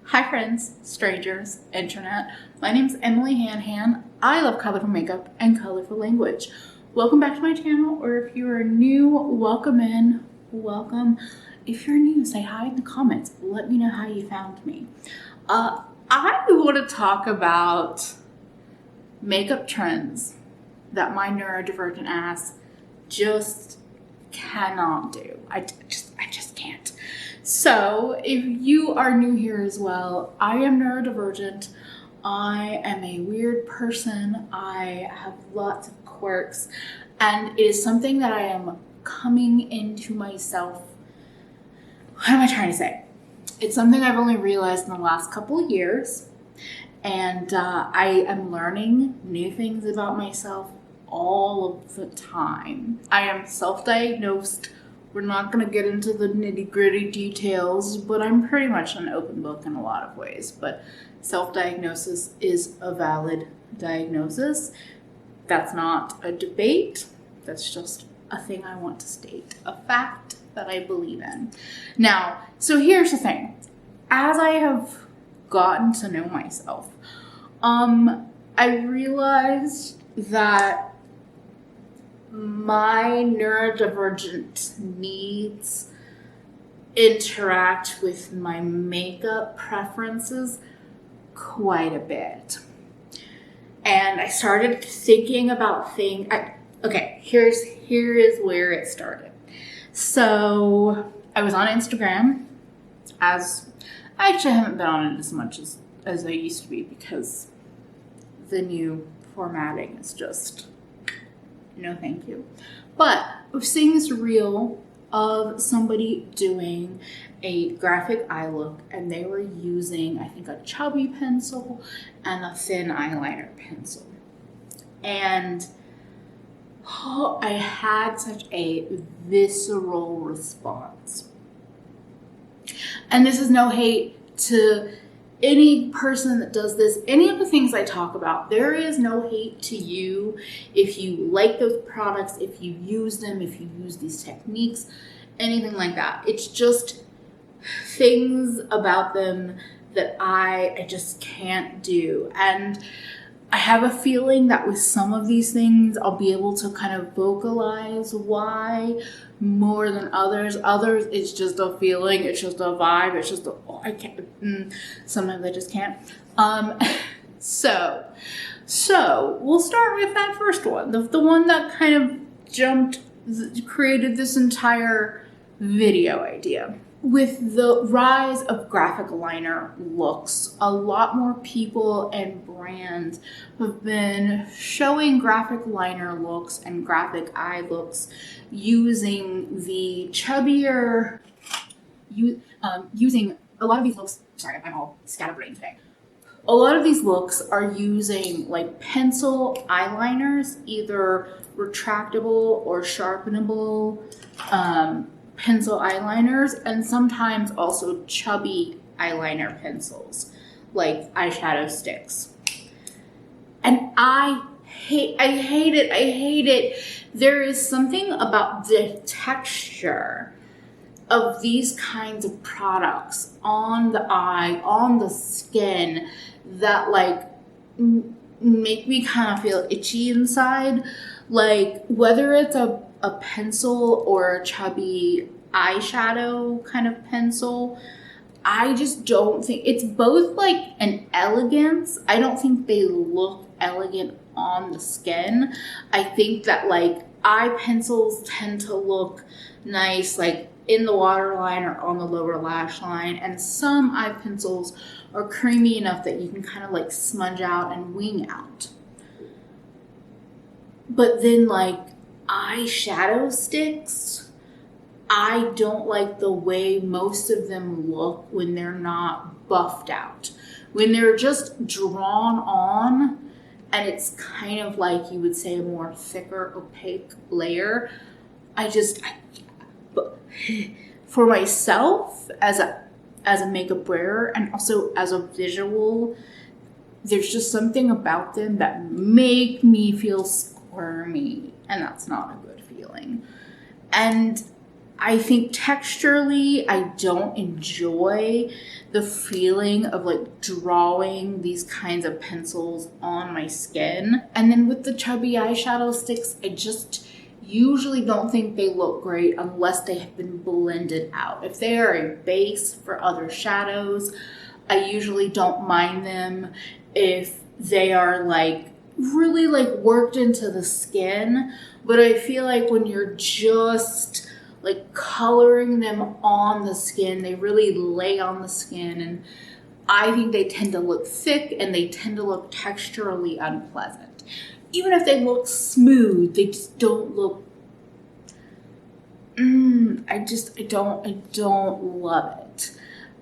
Hi friends, strangers, internet. My name's EmilyHanhan. I love colorful makeup and colorful language. Welcome back to my channel, or if you are new, welcome in. Welcome. If you're new, say hi in the comments. Let me know how you found me. I want to talk about makeup trends that my neurodivergent ass just cannot do. I just can't. So if you are new here as well, I am neurodivergent. I am a weird person. I have lots of quirks, and it is something that I am coming into myself. What am I trying to say? It's something I've only realized in the last couple of years, and I am learning new things about myself all of the time. I am self-diagnosed. We're not going to get into the nitty-gritty details, but I'm pretty much an open book in a lot of ways. But self-diagnosis is a valid diagnosis. That's not a debate. That's just a thing I want to state, a fact that I believe in. Now, so here's the thing. As I have gotten to know myself, I realized that my neurodivergent needs interact with my makeup preferences quite a bit. And I started thinking about things. Okay, here is where it started. So I was on Instagram, as I actually haven't been on it as much as I used to be because the new formatting is just no thank you. But I was seeing this reel of somebody doing a graphic eye look, and they were using, I think, a chubby pencil and a thin eyeliner pencil. And I had such a visceral response. And this is no hate to any person that does this, any of the things I talk about. There is no hate to you if you like those products, if you use them, if you use these techniques, anything like that. It's just things about them that I just can't do. And I have a feeling that with some of these things, I'll be able to kind of vocalize why more than others. Others, it's just a feeling, it's just a vibe, it's just I can't, sometimes I just can't. So we'll start with that first one, the one that kind of created this entire video idea. With the rise of graphic liner looks, a lot more people and brands have been showing graphic liner looks and graphic eye looks using the chubbier, using a lot of these looks. Sorry, I'm all scatterbrained today. A lot of these looks are using like pencil eyeliners, either retractable or sharpenable pencil eyeliners, and sometimes also chubby eyeliner pencils, like eyeshadow sticks. And I hate it. There is something about the texture of these kinds of products on the eye, on the skin, that like make me kind of feel itchy inside. Like whether it's a pencil or a chubby eyeshadow kind of pencil, I just don't think it's both like an elegance. I don't think they look elegant on the skin. I think that like eye pencils tend to look nice like in the waterline or on the lower lash line, and some eye pencils are creamy enough that you can kind of like smudge out and wing out. But then like eyeshadow sticks, I don't like the way most of them look when they're not buffed out. When they're just drawn on and it's kind of like you would say a more thicker, opaque layer. For myself as a makeup wearer and also as a visual, there's just something about them that make me feel squirmy, and that's not a good feeling. And I think texturally, I don't enjoy the feeling of like drawing these kinds of pencils on my skin. And then with the chubby eyeshadow sticks, I just usually don't think they look great unless they have been blended out. If they are a base for other shadows, I usually don't mind them. If they are like really like worked into the skin, but I feel like when you're just like coloring them on the skin, they really lay on the skin, and I think they tend to look thick and they tend to look texturally unpleasant. Even if they look smooth, they just don't look, I don't love it.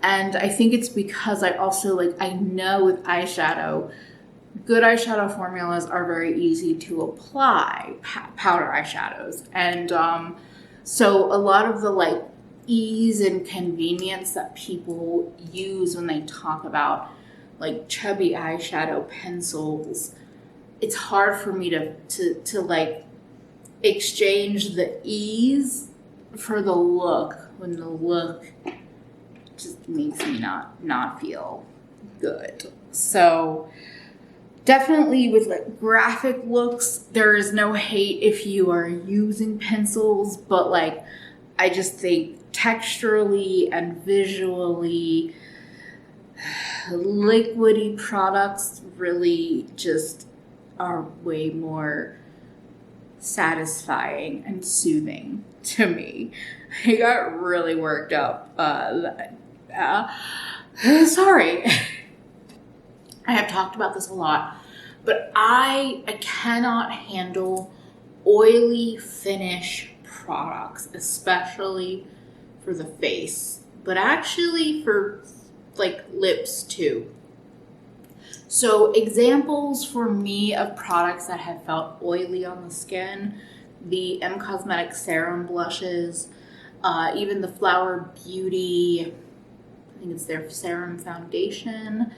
And I think it's because I also like, I know with eyeshadow, good eyeshadow formulas are very easy to apply, powder eyeshadows. And so a lot of the like ease and convenience that people use when they talk about like chubby eyeshadow pencils, it's hard for me to like exchange the ease for the look when the look just makes me not feel good. So definitely with like graphic looks, there is no hate if you are using pencils, but like I just think texturally and visually, liquidy products really just are way more satisfying and soothing to me. I got really worked up. Sorry. I have talked about this a lot, but I cannot handle oily finish products, especially for the face, but actually for like lips too. So examples for me of products that have felt oily on the skin, the M Cosmetics Serum Blushes, even the Flower Beauty, I think it's their Serum Foundation,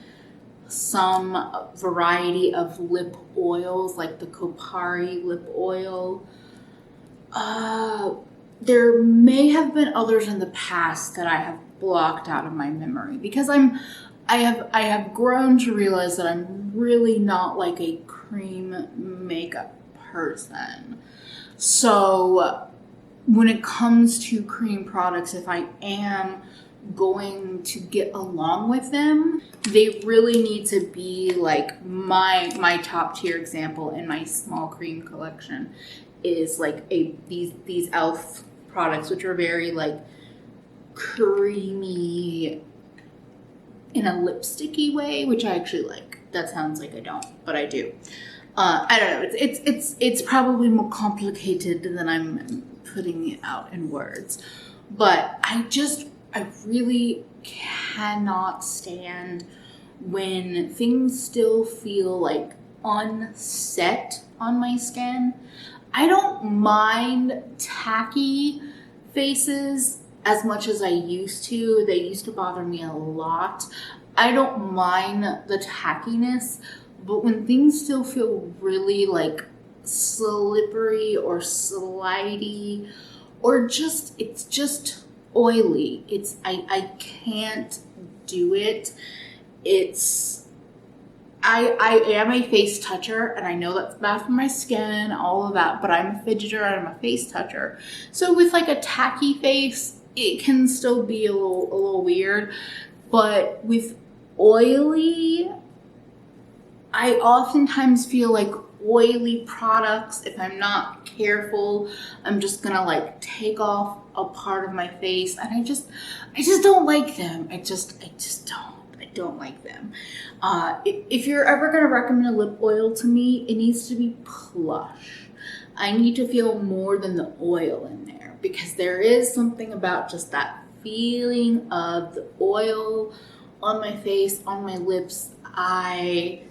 some variety of lip oils like the Kopari lip oil. There may have been others in the past that I have blocked out of my memory because I have grown to realize that I'm really not like a cream makeup person. So when it comes to cream products, if I am going to get along with them, they really need to be like my top tier example in my small cream collection is like these e.l.f. products, which are very like creamy in a lipsticky way, which I actually like. That sounds like I don't, but I do. I don't know. It's probably more complicated than I'm putting it out in words, but I really cannot stand when things still feel like unset on my skin. I don't mind tacky faces as much as I used to. They used to bother me a lot. I don't mind the tackiness, but when things still feel really like slippery or slidey, or it's just oily, I can't do it. I am a face toucher, and I know that's bad for my skin, all of that, but I'm a fidgeter and I'm a face toucher. So with like a tacky face, it can still be a little weird, but with oily, I oftentimes feel like oily products, if I'm not careful, I'm just gonna like take off a part of my face, and I just don't like them. I don't like them. If you're ever gonna recommend a lip oil to me, it needs to be plush. I need to feel more than the oil in there, because there is something about just that feeling of the oil on my face, on my lips. I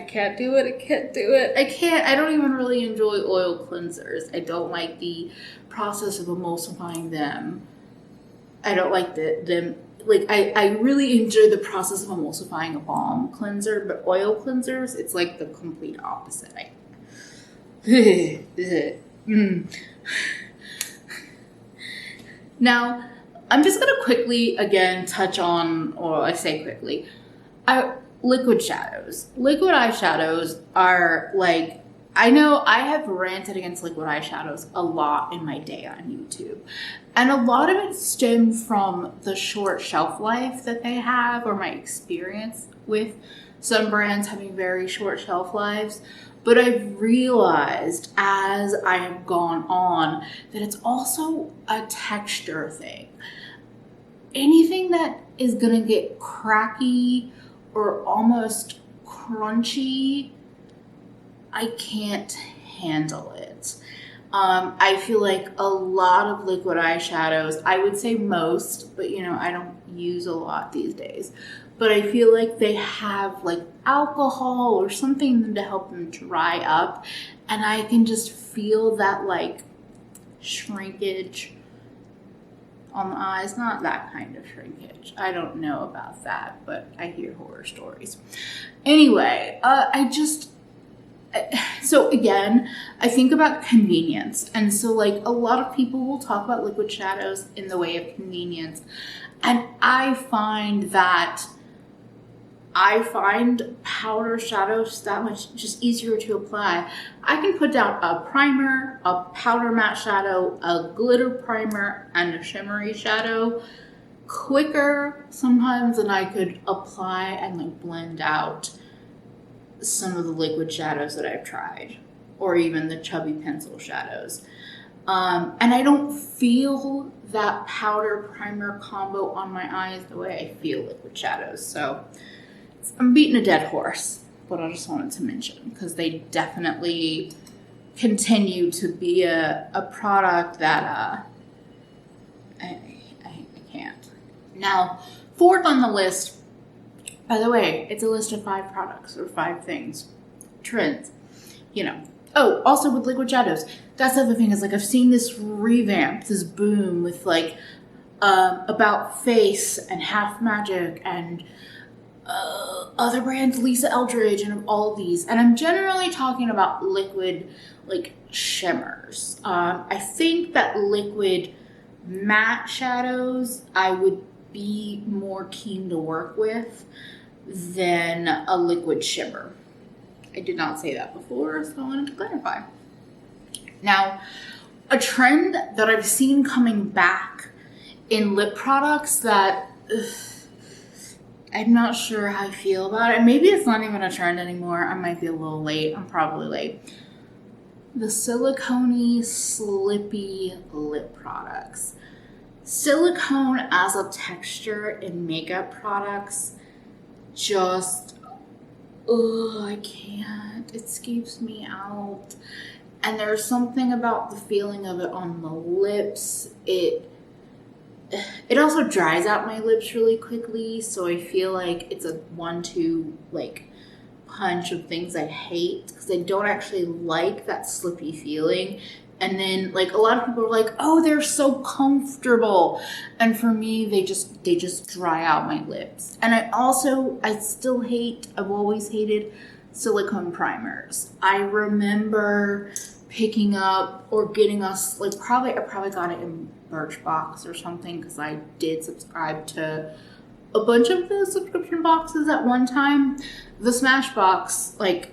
can't do it. I don't even really enjoy oil cleansers. I don't like the process of emulsifying them. I don't like them. Like, I really enjoy the process of emulsifying a balm cleanser, but oil cleansers, it's like the complete opposite. Now, I'm just gonna quickly again touch on, or I say quickly, liquid shadows. Liquid eyeshadows are like, I know I have ranted against liquid eyeshadows a lot in my day on YouTube. And a lot of it stemmed from the short shelf life that they have, or my experience with some brands having very short shelf lives. But I've realized as I have gone on that it's also a texture thing. Anything that is gonna get cracky or almost crunchy, I can't handle it. I feel like a lot of liquid eyeshadows, I would say most, but you know, I don't use a lot these days, but I feel like they have like alcohol or something to help them dry up, and I can just feel that like shrinkage on the eyes. Not that kind of shrinkage. I don't know about that, but I hear horror stories. Anyway, so again, I think about convenience. And so like a lot of people will talk about liquid shadows in the way of convenience. And I find powder shadows that much just easier to apply. I can put down a primer, a powder matte shadow, a glitter primer, and a shimmery shadow quicker sometimes than I could apply and like blend out some of the liquid shadows that I've tried, or even the chubby pencil shadows. And I don't feel that powder primer combo on my eyes the way I feel liquid shadows. So I'm beating a dead horse, but I just wanted to mention because they definitely continue to be a product that I can't. Now, fourth on the list, by the way, it's a list of 5 products or 5 things, trends, you know. Oh, also with liquid shadows, that's the other thing is like I've seen this revamp, this boom with like About Face and Half Magic and other brands, Lisa Eldridge, and all these. And I'm generally talking about liquid like shimmers. I think that liquid matte shadows I would be more keen to work with than a liquid shimmer. I did not say that before, so I wanted to clarify. Now, a trend that I've seen coming back in lip products that I'm not sure how I feel about it. Maybe it's not even a trend anymore. I might be a little late. I'm probably late. The silicone slippy lip products. Silicone as a texture in makeup products just, I can't. It escapes me out. And there's something about the feeling of it on the lips. It also dries out my lips really quickly, so I feel like it's a 1-2 like punch of things I hate because I don't actually like that slippy feeling. And then like a lot of people are like, oh, they're so comfortable. And for me, they just dry out my lips. And I've always hated silicone primers. I remember picking up or getting us like I probably got it in Birchbox or something because I did subscribe to a bunch of the subscription boxes at one time. The Smashbox, like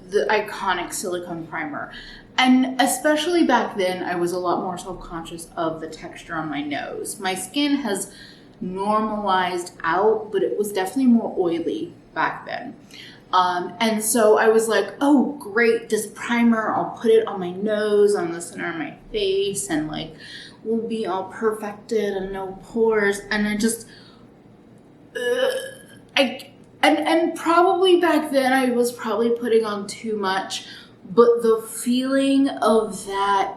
the iconic silicone primer. And especially back then, I was a lot more self-conscious of the texture on my nose. My skin has normalized out, but it was definitely more oily back then. And so I was like, oh, great, this primer, I'll put it on my nose, on the center of my face, and like, we'll be all perfected and no pores. And I just, and probably back then I was probably putting on too much, but the feeling of that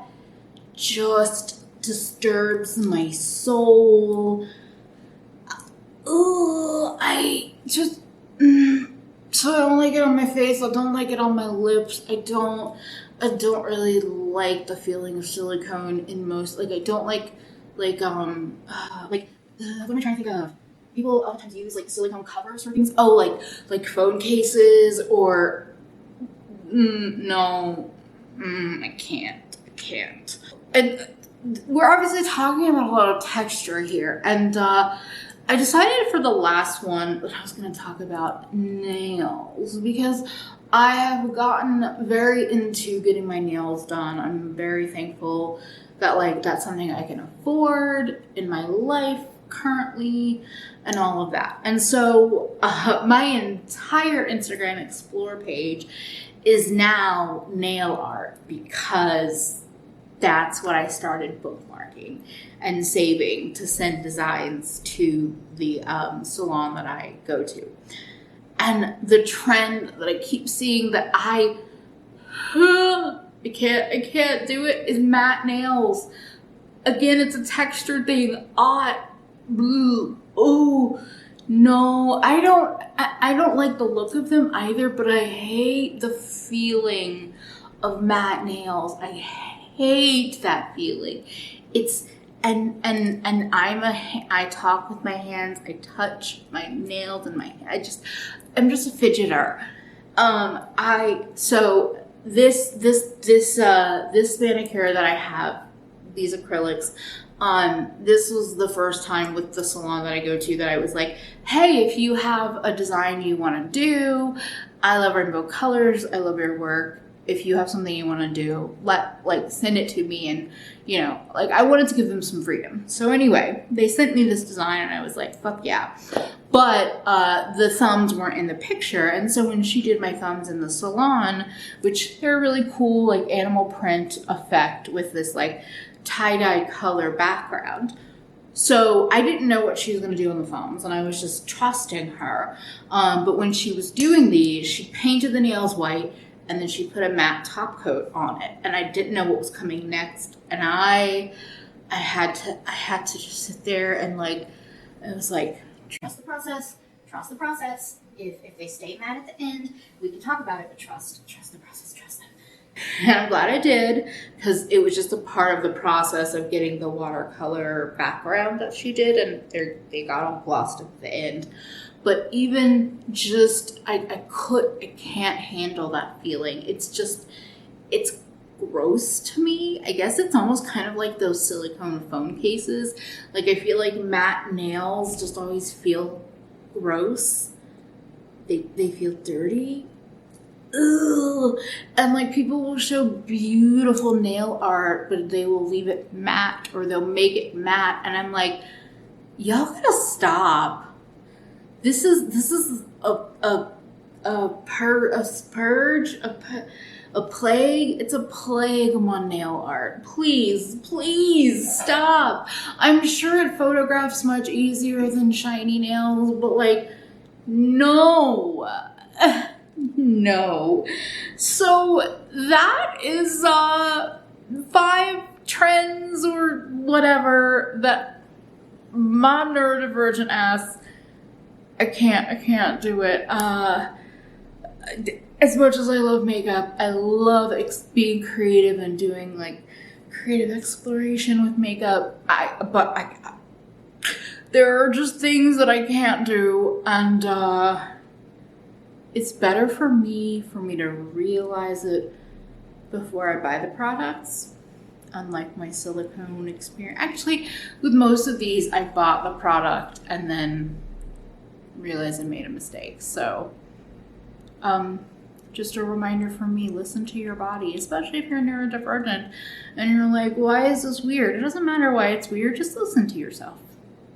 just disturbs my soul. So I don't like it on my face. I don't like it on my lips. I don't really like the feeling of silicone in most, like I don't like what am I trying to think of? People oftentimes use like silicone covers for things. Oh, like phone cases or no, I can't. And we're obviously talking about a lot of texture here, and I decided for the last one that I was going to talk about nails, because I have gotten very into getting my nails done. I'm very thankful that like that's something I can afford in my life currently and all of that. And so my entire Instagram Explore page is now nail art, because that's what I started bookmarking and saving to send designs to the salon that I go to. And the trend that I keep seeing that I can't do it is matte nails. Again, it's a texture thing. Oh no, I don't like the look of them either, but I hate the feeling of matte nails. I hate that feeling. It's and I talk with my hands. I touch my nails and my hand. I'm just a fidgeter. So this manicure that I have, these acrylics, this was the first time with the salon that I go to that I was like, hey, if you have a design you want to do, I love rainbow colors, I love your work. If you have something you want to do, send it to me. And, I wanted to give them some freedom. So anyway, they sent me this design and I was like, fuck yeah. But the thumbs weren't in the picture. And so when she did my thumbs in the salon, which they're really cool, like animal print effect with this like tie-dye color background. So I didn't know what she was going to do on the thumbs, and I was just trusting her. But when she was doing these, she painted the nails white, and then she put a matte top coat on it, and I didn't know what was coming next. And I had to just sit there and it was like, trust the process, trust the process. If they stay mad at the end, we can talk about it, but trust the process, trust them. And I'm glad I did, because it was just a part of the process of getting the watercolor background that she did, and they got all glossed at the end. But even just, I can't handle that feeling. It's gross to me. I guess it's almost kind of like those silicone phone cases. Like, I feel like matte nails just always feel gross. They feel dirty. Ugh. And people will show beautiful nail art, but they will leave it matte, or they'll make it matte. And I'm like, y'all gotta stop. This is a purge, a plague. It's a plague on nail art. Please stop. I'm sure it photographs much easier than shiny nails, but no. No. So that is 5 trends or whatever that my neurodivergent ass, I can't do it. As much as I love makeup, I love being creative and doing creative exploration with makeup. There are just things that I can't do, and it's better for me to realize it before I buy the products, unlike my silicone experience. Actually, with most of these, I bought the product and then realized I made a mistake. So, just a reminder from me, listen to your body, especially if you're neurodivergent and you're like, why is this weird? It doesn't matter why it's weird, just listen to yourself,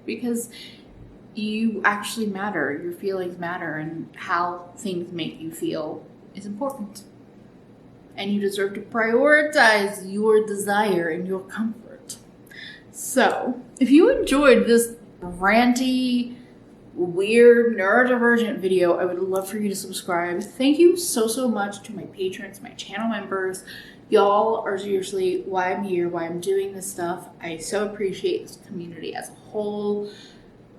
because you actually matter. Your feelings matter, and how things make you feel is important. And you deserve to prioritize your desire and your comfort. So, if you enjoyed this ranty, weird, neurodivergent video, I would love for you to subscribe. Thank you so much to my patrons, my channel members. Y'all are seriously why I'm here, why I'm doing this stuff. I so appreciate this community as a whole.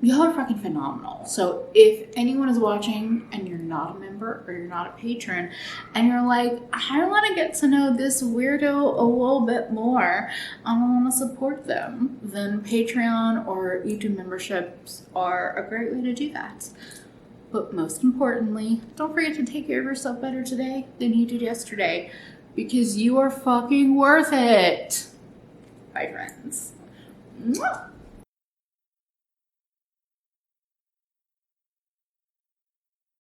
Y'all are fucking phenomenal. So if anyone is watching and you're not a member or you're not a patron and you're like, I want to get to know this weirdo a little bit more, I want to support them, then Patreon or YouTube memberships are a great way to do that. But most importantly, don't forget to take care of yourself better today than you did yesterday, because you are fucking worth it. Bye, friends. Mwah.